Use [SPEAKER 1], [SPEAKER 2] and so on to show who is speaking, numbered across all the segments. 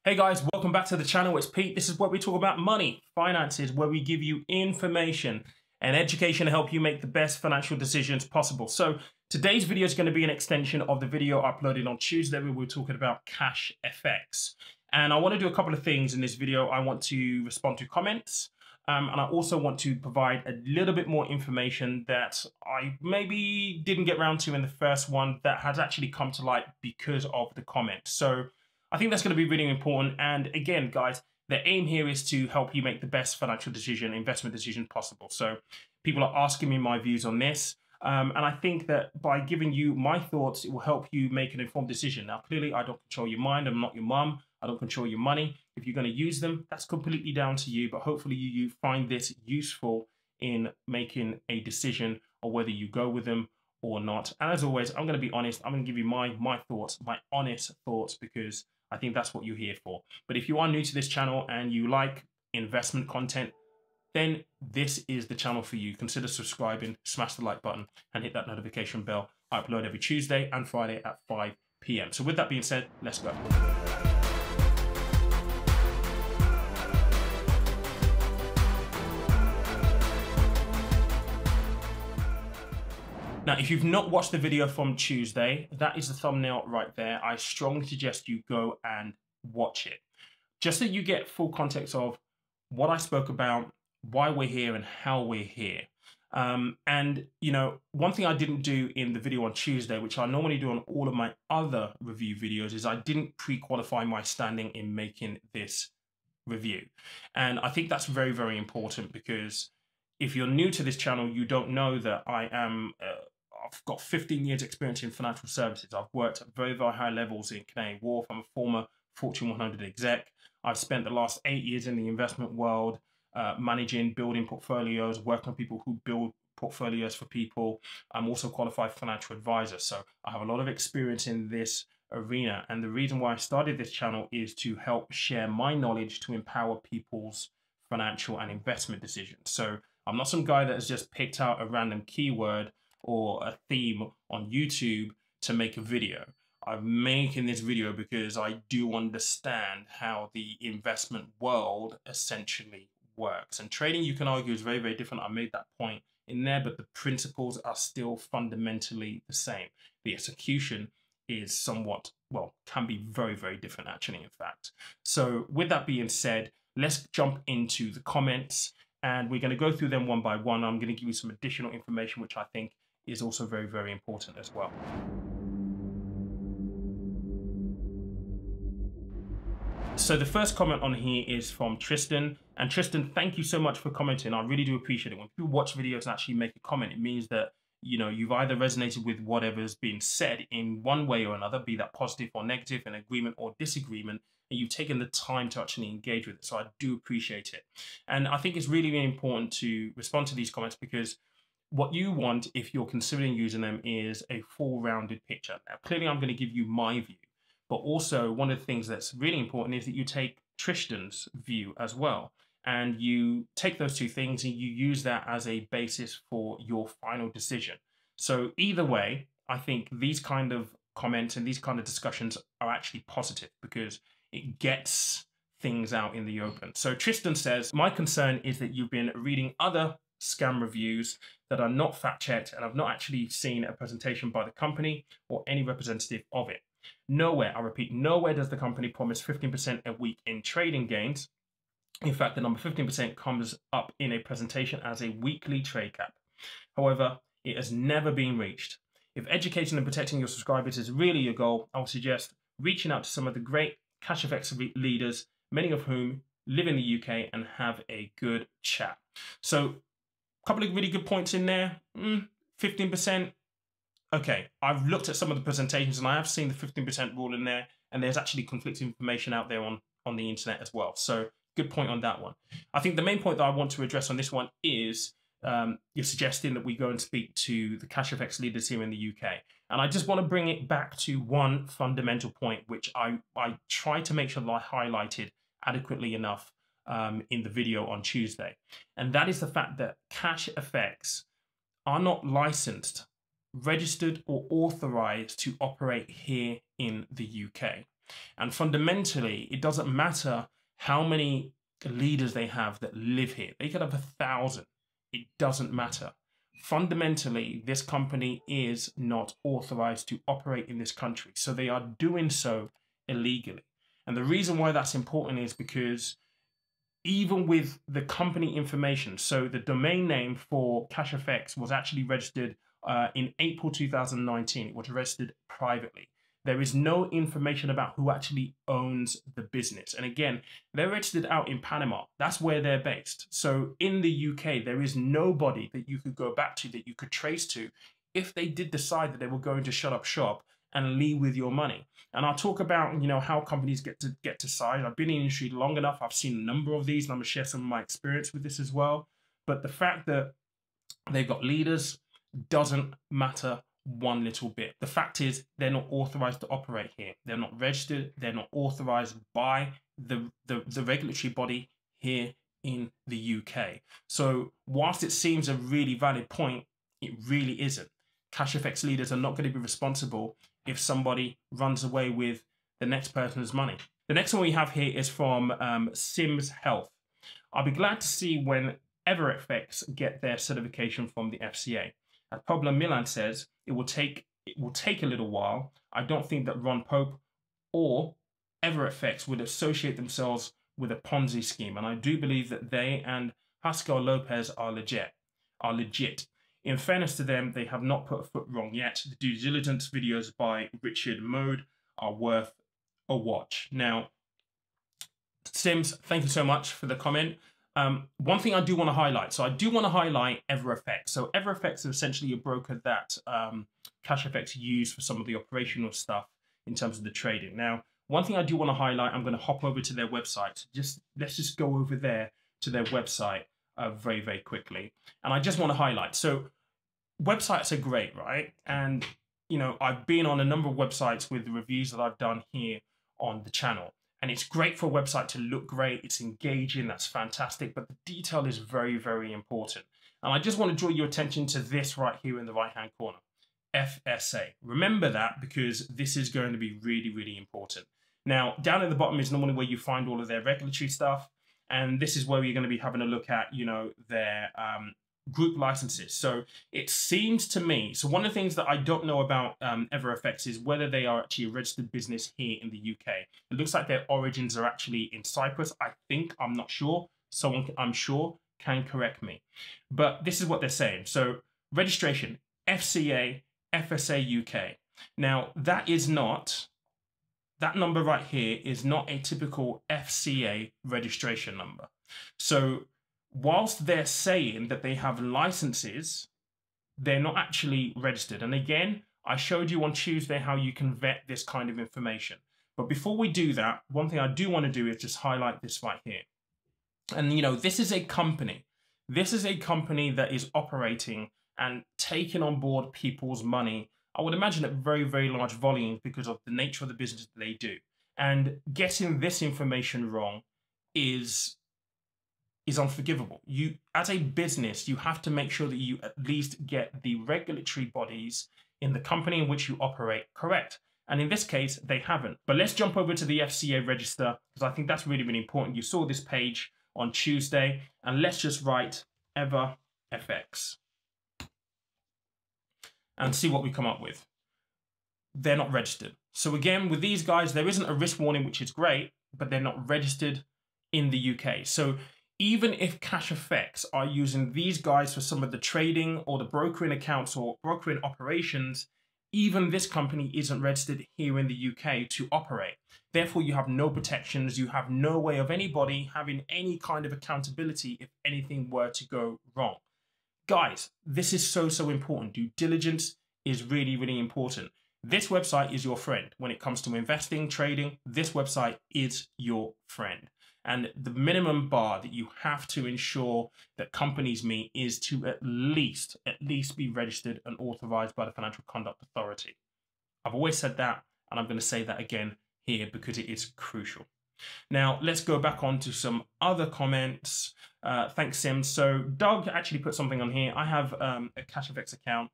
[SPEAKER 1] Hey guys, welcome back to the channel. It's Pete. This is where we talk about money, finances, where we give you information and education to help you make the best financial decisions possible. So today's video is going to be an extension of the video uploaded on Tuesday where we were talking about Cashfx. And I want to do a couple of things in this video. I want to respond to comments. And I also want to provide a little bit more information that I maybe didn't get around to in the first one that has actually come to light because of the comments. So I think that's going to be really important. And again, guys, the aim here is to help you make the best financial decision, investment decision possible. So people are asking me my views on this. And I think that by giving you my thoughts, it will help you make an informed decision. Now, clearly, I don't control your mind. I'm not your mum. I don't control your money. If you're going to use them, that's completely down to you. But hopefully you find this useful in making a decision or whether you go with them or not. And as always, I'm going to be honest. I'm going to give you my thoughts, my honest thoughts, because I think that's what you're here for. But if you are new to this channel and you like investment content, then this is the channel for you. Consider subscribing, smash the like button, and hit that notification bell. I upload every Tuesday and Friday at 5 p.m. So with that being said, let's go. Now, if you've not watched the video from Tuesday, that is the thumbnail right there. I strongly suggest you go and watch it, just so you get full context of what I spoke about, why we're here and how we're here. And, you know, one thing I didn't do in the video on Tuesday, which I normally do on all of my other review videos, is I didn't pre-qualify my standing in making this review. And I think that's very, very important, because if you're new to this channel, you don't know that I am... I've got 15 years experience in financial services. I've worked at very, very high levels in Canary Wharf. I'm a former Fortune 100 exec. I've spent the last 8 years in the investment world, managing, building portfolios, working with people who build portfolios for people. I'm also a qualified financial advisor. So I have a lot of experience in this arena. And the reason why I started this channel is to help share my knowledge to empower people's financial and investment decisions. So I'm not some guy that has just picked out a random keyword or a theme on YouTube to make a video. I'm making this video because I do understand how the investment world essentially works. And trading, you can argue, is very, very different. I made that point in there, but the principles are still fundamentally the same. The execution is somewhat, well, can be very, very different actually, in fact. So with that being said, let's jump into the comments and we're going to go through them one by one. I'm going to give you some additional information, which I think is also very, very important as well. So the first comment on here is from Tristan. And Tristan, thank you so much for commenting. I really do appreciate it. When people watch videos and actually make a comment, it means that, you know, you've either resonated with whatever's been said in one way or another, be that positive or negative, an agreement or disagreement, and you've taken the time to actually engage with it. So I do appreciate it. And I think it's really, really important to respond to these comments, because what you want, if you're considering using them, is a full-rounded picture. Now, clearly, I'm going to give you my view, but also one of the things that's really important is that you take Tristan's view as well, and you take those two things and you use that as a basis for your final decision. So either way, I think these kind of comments and these kind of discussions are actually positive, because it gets things out in the open. So Tristan says, my concern is that you've been reading other scam reviews that are not fact-checked, and I've not actually seen a presentation by the company or any representative of it. Nowhere, I repeat, nowhere does the company promise 15% a week in trading gains. In fact, the number 15% comes up in a presentation as a weekly trade cap. However, it has never been reached. If educating and protecting your subscribers is really your goal, I would suggest reaching out to some of the great Cashfx leaders, many of whom live in the UK, and have a good chat. So, a couple of really good points in there. 15%. Okay, I've looked at some of the presentations and I have seen the 15% rule in there, and there's actually conflicting information out there on the internet as well. So good point on that one. I think the main point that I want to address on this one is you're suggesting that we go and speak to the Cashfx leaders here in the UK. And I just want to bring it back to one fundamental point, which I try to make sure that I highlighted adequately enough in the video on Tuesday. And that is the fact that Cashfx are not licensed, registered or authorized to operate here in the UK. And fundamentally, it doesn't matter how many leaders they have that live here. They could have 1,000. It doesn't matter. Fundamentally, this company is not authorized to operate in this country. So they are doing so illegally. And the reason why that's important is because even with the company information, so the domain name for Cashfx was actually registered in April 2019. It was registered privately. There is no information about who actually owns the business. And again, they're registered out in Panama. That's where they're based. So in the UK, there is nobody that you could go back to, that you could trace to, if they did decide that they were going to shut up shop and leave with your money. And I'll talk about, how companies get to size. I've been in the industry long enough. I've seen a number of these, and I'm gonna share some of my experience with this as well. But the fact that they've got leaders doesn't matter one little bit. The fact is, they're not authorized to operate here. They're not registered. They're not authorized by the regulatory body here in the UK. So whilst it seems a really valid point, it really isn't. Cashfx leaders are not going to be responsible if somebody runs away with the next person's money. The next one we have here is from Sims Health. I'll be glad to see when EverFX get their certification from the FCA. As Pablo Milan says, it will take a little while. I don't think that Ron Pope or EverFX would associate themselves with a Ponzi scheme, and I do believe that they and Pascal Lopez are legit. In fairness to them, they have not put a foot wrong yet. The due diligence videos by Richard Mode are worth a watch. Now, Sims, thank you so much for the comment. One thing I do want to highlight. So I do want to highlight EverFX. So EverFX is essentially a broker that Cashfx use for some of the operational stuff in terms of the trading. Now, one thing I do want to highlight, I'm going to hop over to their website. Let's just go over there to their website very, very quickly. And I just want to highlight. So websites are great, right? And, I've been on a number of websites with the reviews that I've done here on the channel. And it's great for a website to look great. It's engaging. That's fantastic. But the detail is very, very important. And I just want to draw your attention to this right here in the right-hand corner. FSA. Remember that, because this is going to be really, really important. Now, down at the bottom is normally where you find all of their regulatory stuff. And this is where you're going to be having a look at, their group licenses. So it seems to me, so one of the things that I don't know about EverFX is whether they are actually a registered business here in the UK. It looks like their origins are actually in Cyprus. I'm not sure. Someone, I'm sure, can correct me. But this is what they're saying. So registration, FCA, FSA UK. Now, that number right here is not a typical FCA registration number. So whilst they're saying that they have licenses, they're not actually registered. And again, I showed you on Tuesday how you can vet this kind of information. But before we do that, one thing I do want to do is just highlight this right here. And, this is a company. This is a company that is operating and taking on board people's money, I would imagine at very, very large volumes because of the nature of the business that they do. And getting this information wrong is unforgivable. You, as a business, you have to make sure that you at least get the regulatory bodies in the company in which you operate correct. And in this case, they haven't. But let's jump over to the FCA register, because I think that's really, really important. You saw this page on Tuesday, and let's just write EverFX and see what we come up with. They're not registered. So again, with these guys, there isn't a risk warning, which is great, but they're not registered in the UK. So even if Cashfx are using these guys for some of the trading or the brokering accounts or brokering operations, even this company isn't registered here in the UK to operate. Therefore, you have no protections. You have no way of anybody having any kind of accountability if anything were to go wrong. Guys, this is so, so important. Due diligence is really, really important. This website is your friend. When it comes to investing, trading, this website is your friend. And the minimum bar that you have to ensure that companies meet is to at least be registered and authorized by the Financial Conduct Authority. I've always said that, and I'm going to say that again here because it is crucial. Now, let's go back on to some other comments. Thanks, Sim. So Doug actually put something on here. I have a Cashfx account,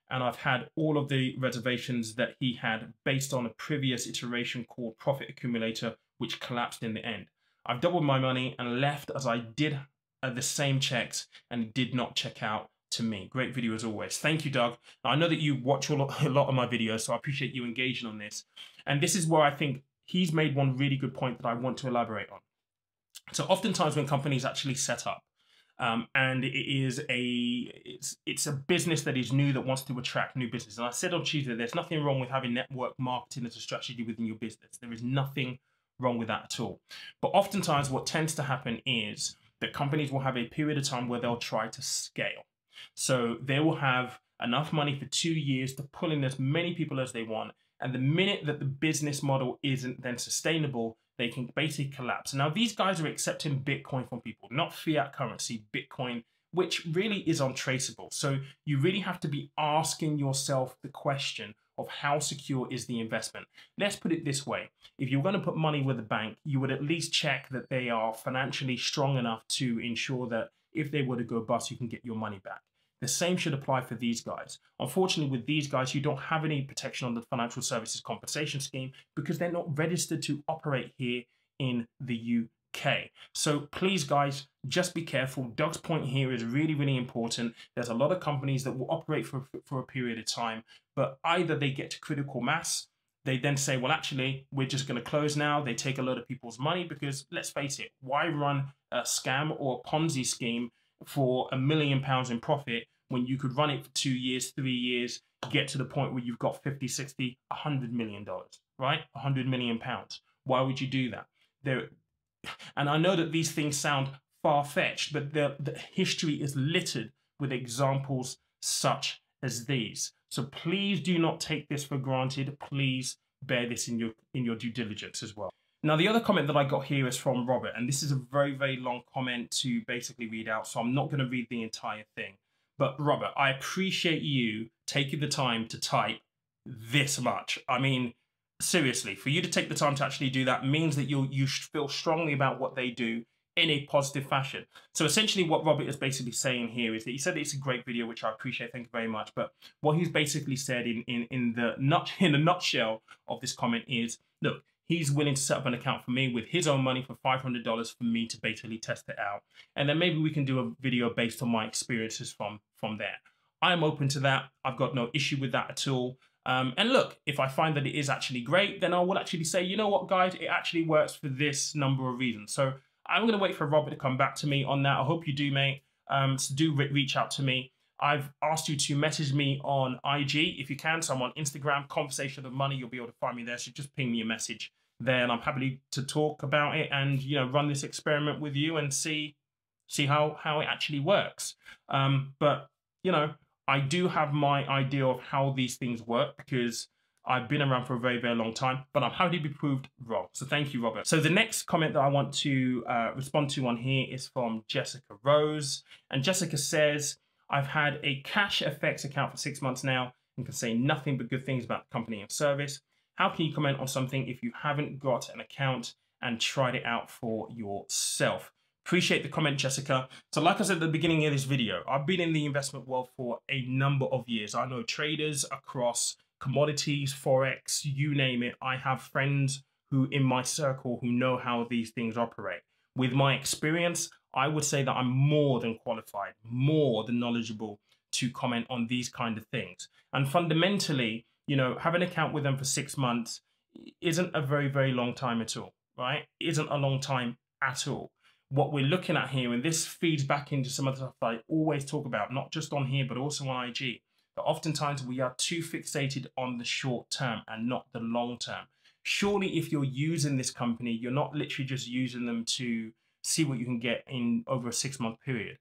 [SPEAKER 1] and I've had all of the reservations that he had based on a previous iteration called Profit Accumulator, which collapsed in the end. I've doubled my money and left as I did the same checks and did not check out to me. Great video as always. Thank you, Doug. Now, I know that you watch a lot of my videos, so I appreciate you engaging on this. And this is where I think he's made one really good point that I want to elaborate on. So oftentimes when companies actually set up, and it's a business that is new that wants to attract new business. And I said on Tuesday, there's nothing wrong with having network marketing as a strategy within your business. There is nothing wrong with that at all. But oftentimes what tends to happen is that companies will have a period of time where they'll try to scale. So they will have enough money for 2 years to pull in as many people as they want. And the minute that the business model isn't then sustainable, they can basically collapse. Now, these guys are accepting Bitcoin from people, not fiat currency, Bitcoin, which really is untraceable. So you really have to be asking yourself the question of how secure is the investment. Let's put it this way. If you're going to put money with a bank, you would at least check that they are financially strong enough to ensure that if they were to go bust, you can get your money back. The same should apply for these guys. Unfortunately, with these guys, you don't have any protection on the Financial Services Compensation Scheme because they're not registered to operate here in the UK. So please, guys, just be careful. Doug's point here is really, really important. There's a lot of companies that will operate for a period of time, but either they get to critical mass, they then say, well, actually, we're just going to close now. They take a lot of people's money because, let's face it, why run a scam or a Ponzi scheme for £1 million in profit when you could run it for 2 years, 3 years, get to the point where you've got 50, 60, $100 million, right? £100 million. Why would you do that? And I know that these things sound far-fetched, but the history is littered with examples such as these. So please do not take this for granted. Please bear this in your due diligence as well. Now, the other comment that I got here is from Robert, and this is a very, very long comment to basically read out, so I'm not going to read the entire thing. But Robert, I appreciate you taking the time to type this much. I mean, seriously, for you to take the time to actually do that means that you feel strongly about what they do in a positive fashion. So essentially what Robert is basically saying here is that he said it's a great video, which I appreciate, thank you very much. But what he's basically said in the nutshell of this comment is, look, he's willing to set up an account for me with his own money for $500 for me to basically test it out. And then maybe we can do a video based on my experiences from there. I'm open to that. I've got no issue with that at all. And look, if I find that it is actually great, then I will actually say, you know what, guys, it actually works for this number of reasons. So I'm going to wait for Robert to come back to me on that. I hope you do, mate. So do reach out to me. I've asked you to message me on IG if you can. So I'm on Instagram, Conversation of Money. You'll be able to find me there. So just ping me a message there, and I'm happy to talk about it and, you know, run this experiment with you and see how it actually works. But, you know, I do have my idea of how these things work because I've been around for a very, very long time, but I'm happy to be proved wrong. So thank you, Robert. So the next comment that I want to respond to on here is from Jessica Rose. And Jessica says, I've had a Cashfx account for 6 months now and can say nothing but good things about the company and service. How can you comment on something if you haven't got an account and tried it out for yourself? Appreciate the comment, Jessica. So like I said at the beginning of this video, I've been in the investment world for a number of years. I know traders across commodities, Forex, you name it. I have friends who in my circle who know how these things operate. With my experience, I would say that I'm more than qualified, more than knowledgeable to comment on these kind of things. And fundamentally, you know, have an account with them for 6 months isn't a very, very long time at all, right? Isn't a long time at all. What we're looking at here, and this feeds back into some of the stuff that I always talk about, not just on here, but also on IG, that oftentimes we are too fixated on the short term and not the long term. Surely if you're using this company, you're not literally just using them to see what you can get in over a 6-month period.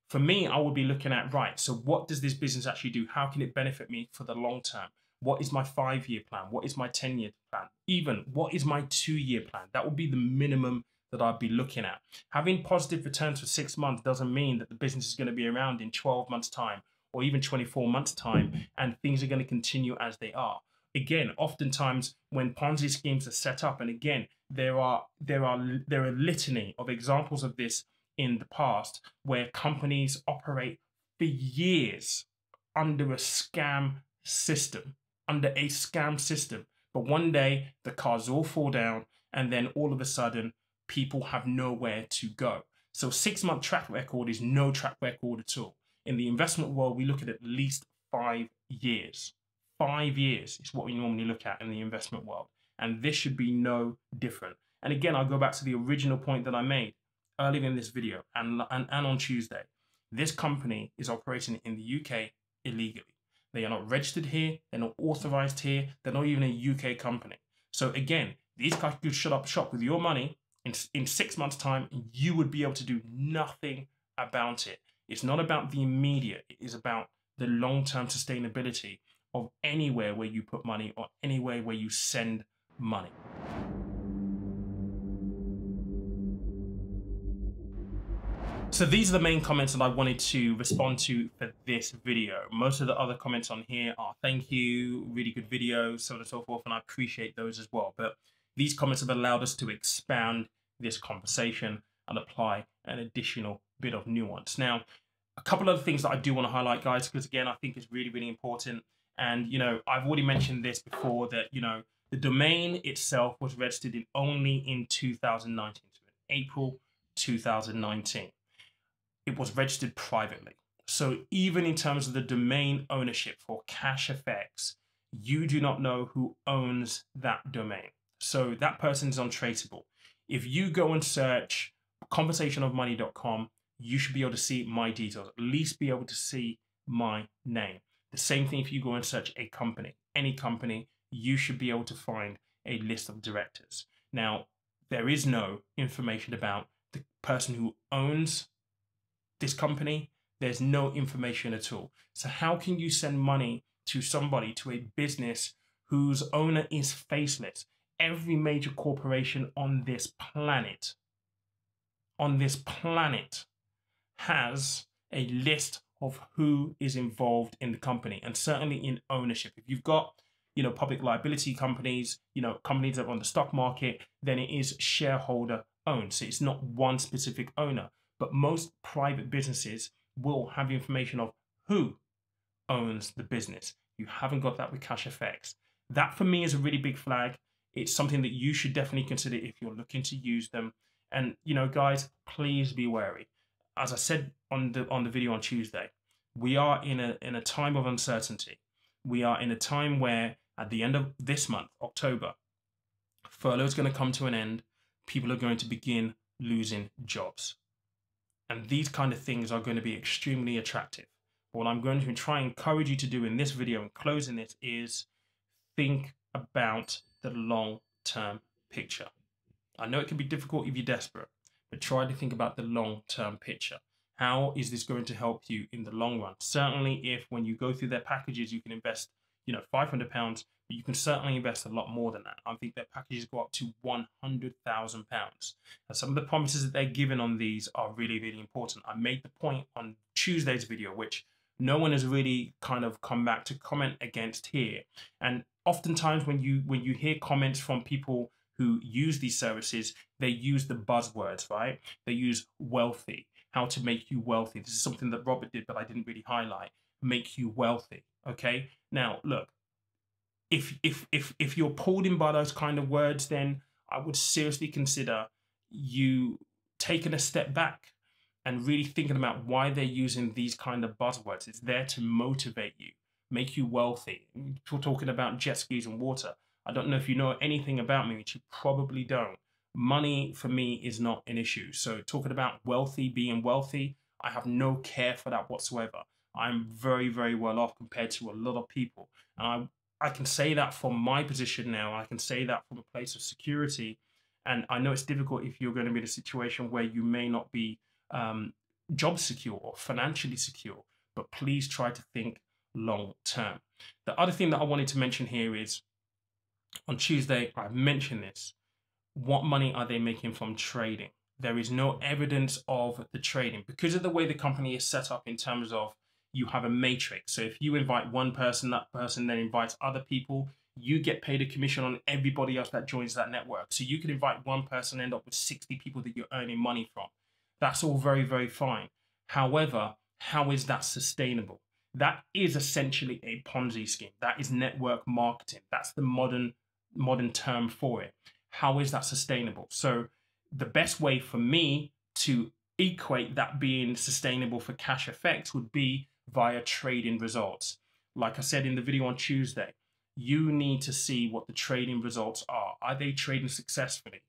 [SPEAKER 1] For me, I would be looking at, right, so what does this business actually do? How can it benefit me for the long term? What is my 5-year plan? What is my 10-year plan? Even what is my 2-year plan? That would be the minimum that I'd be looking at. Having positive returns for 6 months doesn't mean that the business is going to be around in 12 months time or even 24 months time and things are going to continue as they are. Again, oftentimes when Ponzi schemes are set up, and again, there are a litany of examples of this in the past where companies operate for years. under a scam system, But one day the cards all fall down, and then all of a sudden people have nowhere to go. So 6-month track record is no track record at all. In the investment world, we look at least 5 years. 5 years is what we normally look at in the investment world. And this should be no different. And again, I'll go back to the original point that I made earlier in this video and on Tuesday. This company is operating in the UK illegally. They are not registered here. They're not authorized here. They're not even a UK company. So again, these guys could shut up shop with your money in 6 months' time, and you would be able to do nothing about it. It's not about the immediate. It is about the long-term sustainability of anywhere where you put money or anywhere where you send money. So these are the main comments that I wanted to respond to for this video. Most of the other comments on here are thank you, really good video, so on and so forth, and I appreciate those as well. But these comments have allowed us to expand this conversation and apply an additional bit of nuance. Now, a couple of things that I do want to highlight, guys, because again, I think it's really, really important. And, you know, I've already mentioned this before that, you know, the domain itself was registered only in 2019, so in April 2019. It was registered privately. So even in terms of the domain ownership for Cashfx, you do not know who owns that domain. So that person is untraceable. If you go and search conversationofmoney.com, you should be able to see my details, at least be able to see my name. The same thing if you go and search a company, any company, you should be able to find a list of directors. Now, there is no information about the person who owns this company. There's no information at all. So how can you send money to somebody, to a business whose owner is faceless? Every major corporation on this planet has a list of who is involved in the company, and certainly in ownership. If you've got, you know, public liability companies, you know, companies that are on the stock market, then it is shareholder owned. So it's not one specific owner, but most private businesses will have information of who owns the business. You haven't got that with Cashfx. That for me is a really big flag. It's something that you should definitely consider if you're looking to use them. And, you know, guys, please be wary. As I said on the video on Tuesday, we are in a time of uncertainty. We are in a time where at the end of this month, October, furlough is going to come to an end. People are going to begin losing jobs. And these kind of things are going to be extremely attractive. What I'm going to try and encourage you to do in this video and closing it is think about the long-term picture. I know it can be difficult if you're desperate, but try to think about the long-term picture. How is this going to help you in the long run? Certainly if when you go through their packages, you can invest, you know, £500, but you can certainly invest a lot more than that. I think their packages go up to £100,000. And some of the promises that they're giving on these are really, really important. I made the point on Tuesday's video, which no one has really kind of come back to comment against here. And oftentimes when you hear comments from people who use these services, they use the buzzwords, right? They use wealthy, how to make you wealthy. This is something that Robert did, but I didn't really highlight. Make you wealthy, okay? Now, look, if you're pulled in by those kind of words, then I would seriously consider you taking a step back and really thinking about why they're using these kind of buzzwords. It's there to motivate you, make you wealthy. We're talking about jet skis and water. I don't know if you know anything about me, which you probably don't. Money for me is not an issue. So talking about wealthy, being wealthy, I have no care for that whatsoever. I'm very, very well off compared to a lot of people. And I can say that from my position now. I can say that from a place of security. And I know it's difficult if you're going to be in a situation where you may not be job secure or financially secure, but please try to think long term. The other thing that I wanted to mention here is, on Tuesday, I mentioned this. What money are they making from trading? There is no evidence of the trading because of the way the company is set up in terms of you have a matrix. So if you invite one person, that person then invites other people, you get paid a commission on everybody else that joins that network. So you can invite one person, end up with 60 people that you're earning money from. That's all very, very fine. However, how is that sustainable? that is essentially a Ponzi scheme. That is network marketing. That's the modern term for it. How is that sustainable? So the best way for me to equate that being sustainable for Cashfx would be via trading results. Like I said in the video on Tuesday, you need to see what the trading results are. Are they trading successfully?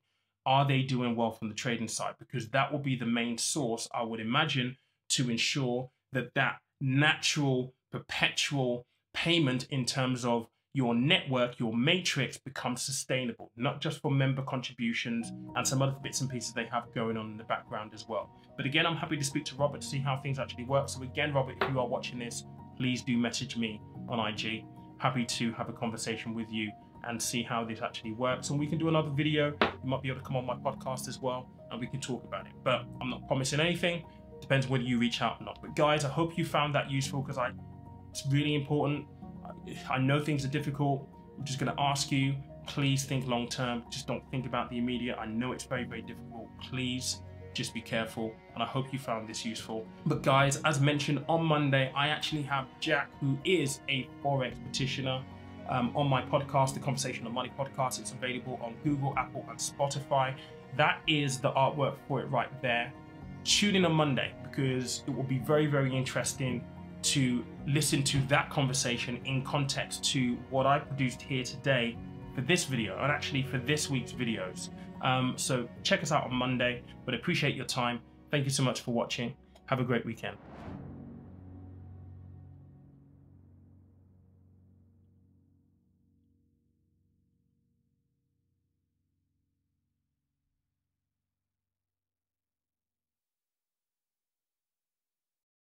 [SPEAKER 1] Are they doing well from the trading side? Because that will be the main source, I would imagine, to ensure that that natural, perpetual payment in terms of your network, your matrix, becomes sustainable, not just for member contributions and some other bits and pieces they have going on in the background as well. But again, I'm happy to speak to Robert to see how things actually work. So again, Robert, if you are watching this, please do message me on IG. Happy to have a conversation with you and see how this actually works. And we can do another video. You might be able to come on my podcast as well and we can talk about it. But I'm not promising anything. Depends whether you reach out or not. But guys, I hope you found that useful because it's really important. I know things are difficult. I'm just going to ask you, please think long term. Just don't think about the immediate. I know it's very, very difficult. Please just be careful. And I hope you found this useful. But guys, as mentioned on Monday, I actually have Jack, who is a Forex practitioner, on my podcast, the Conversation on Money podcast. It's available on Google, Apple, and Spotify. That is the artwork for it right there. Tune in on Monday because it will be very, very interesting to listen to that conversation in context to what I produced here today for this video and actually for this week's videos. So check us out on Monday, but appreciate your time. Thank you so much for watching. Have a great weekend.